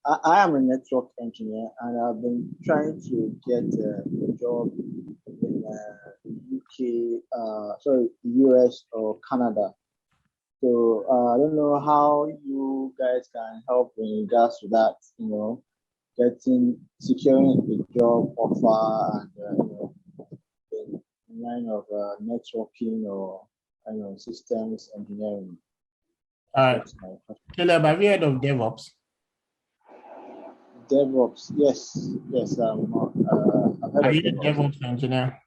I am a network engineer, and I've been trying to get a job in UK, sorry, US or Canada. So I don't know how you guys can help in regards to that. Securing a job offer and in line of networking or systems engineering. That's my question. Caleb, have you heard of DevOps? DevOps, yes, yes. I've heard Are of you a DevOps. DevOps engineer?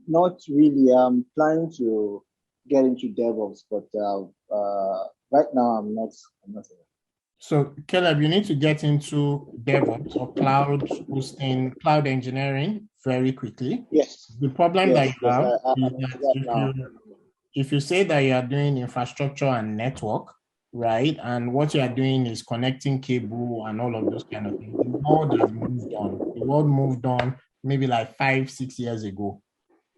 Not really. I'm planning to get into DevOps, but right now I'm not. I'm not. So, Caleb, you need to get into DevOps or cloud hosting, cloud engineering very quickly. Yes. The problem that Yes. you Yes. have is I'm into that that now. if you say that you are doing infrastructure and network, right, and what you are doing is connecting cable and all of those kind of things, the world has moved on. The world moved on maybe like 5, 6 years ago,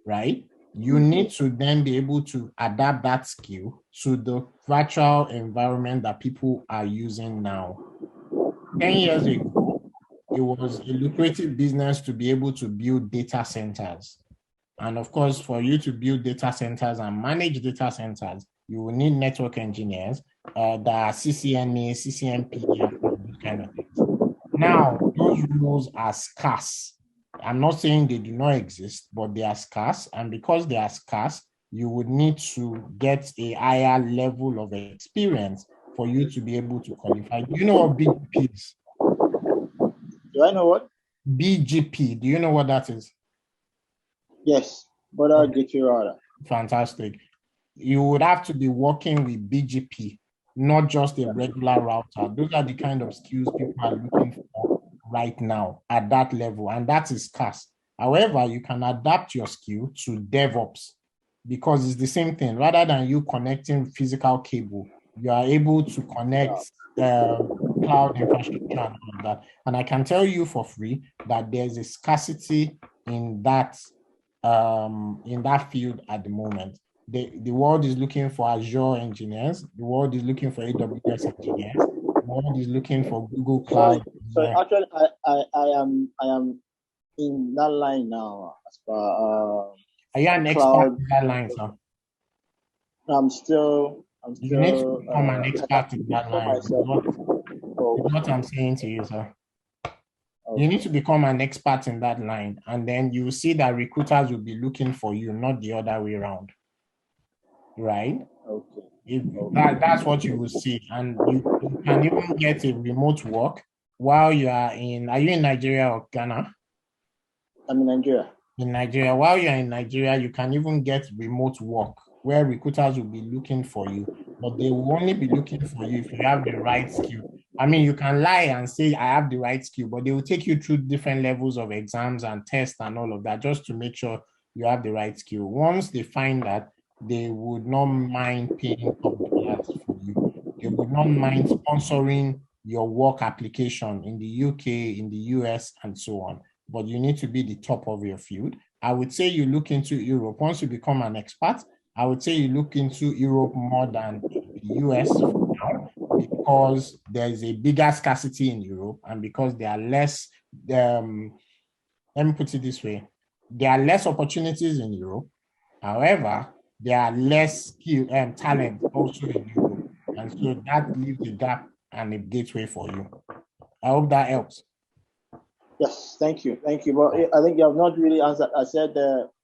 right? You need to then be able to adapt that skill to the virtual environment that people are using now. 10 years ago, it was a lucrative business to be able to build data centers. And of course, for you to build data centers and manage data centers, you will need network engineers that are CCNA, CCNP, and all those kind of things. Now, those roles are scarce. I'm not saying they do not exist, but they are scarce. And because they are scarce, you would need to get a higher level of experience for you to be able to qualify. Do you know what BGP is? Do I know what? BGP. Do you know what that is? Yes, but I'll get you right. Fantastic. You would have to be working with BGP, not just a regular router. Those are the kind of skills people are looking for right now at that level, and that is scarce. However, you can adapt your skill to DevOps because it's the same thing. Rather than you connecting physical cable, you are able to connect cloud infrastructure and all of that. And I can tell you for free that there's a scarcity in that field at the moment. The world is looking for Azure engineers. The world is looking for AWS engineers. The world is looking for Google Cloud. So actually, I am in that line now. As far are you an expert in that line, sir? I'm still. You need to become an expert in that line. Is what I'm saying to you, sir. You need to become an expert in that line, and then you will see that recruiters will be looking for you, not the other way around. Right? Okay. That's what you will see. And you can even get a remote work while you are in Nigeria or Ghana? I'm in Nigeria. In Nigeria. While you're in Nigeria, you can even get remote work where recruiters will be looking for you, but they will only be looking for you if you have the right skill. I mean, you can lie and say, I have the right skill, but they will take you through different levels of exams and tests and all of that just to make sure you have the right skill. Once they find that, they would not mind paying top dollars for you. They would not mind sponsoring your work application in the UK, in the US, and so on. But you need to be the top of your field. I would say you look into Europe. Once you become an expert, I would say you look into Europe more than the US for now, because there is a bigger scarcity in Europe, and because there are less, let me put it this way, there are less opportunities in Europe. However, there are less skill and talent also in Europe. And so that leaves a gap and a gateway for you. I hope that helps. Yes, thank you. Thank you. But I think you have not really answered. I said,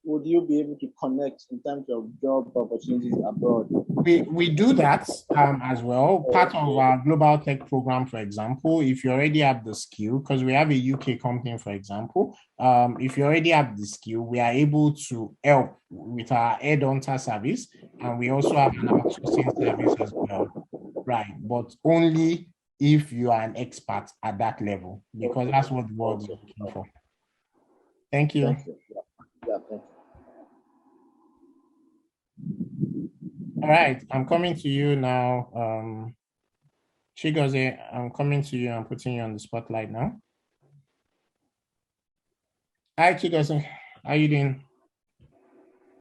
would you be able to connect in terms of job opportunities abroad? We do that as well. Part of our global tech program, for example, if you already have the skill, because we have a UK company, for example, if you already have the skill, we are able to help with our headhunter service, and we also have an outsourcing service as well, right? But only if you are an expert at that level, because that's what the world is looking for. Thank you. Thank you. Yeah, thank you. All right, I'm coming to you now. Chigozie, I'm coming to you. I'm putting you on the spotlight now. Hi, Chigozie. How are you doing?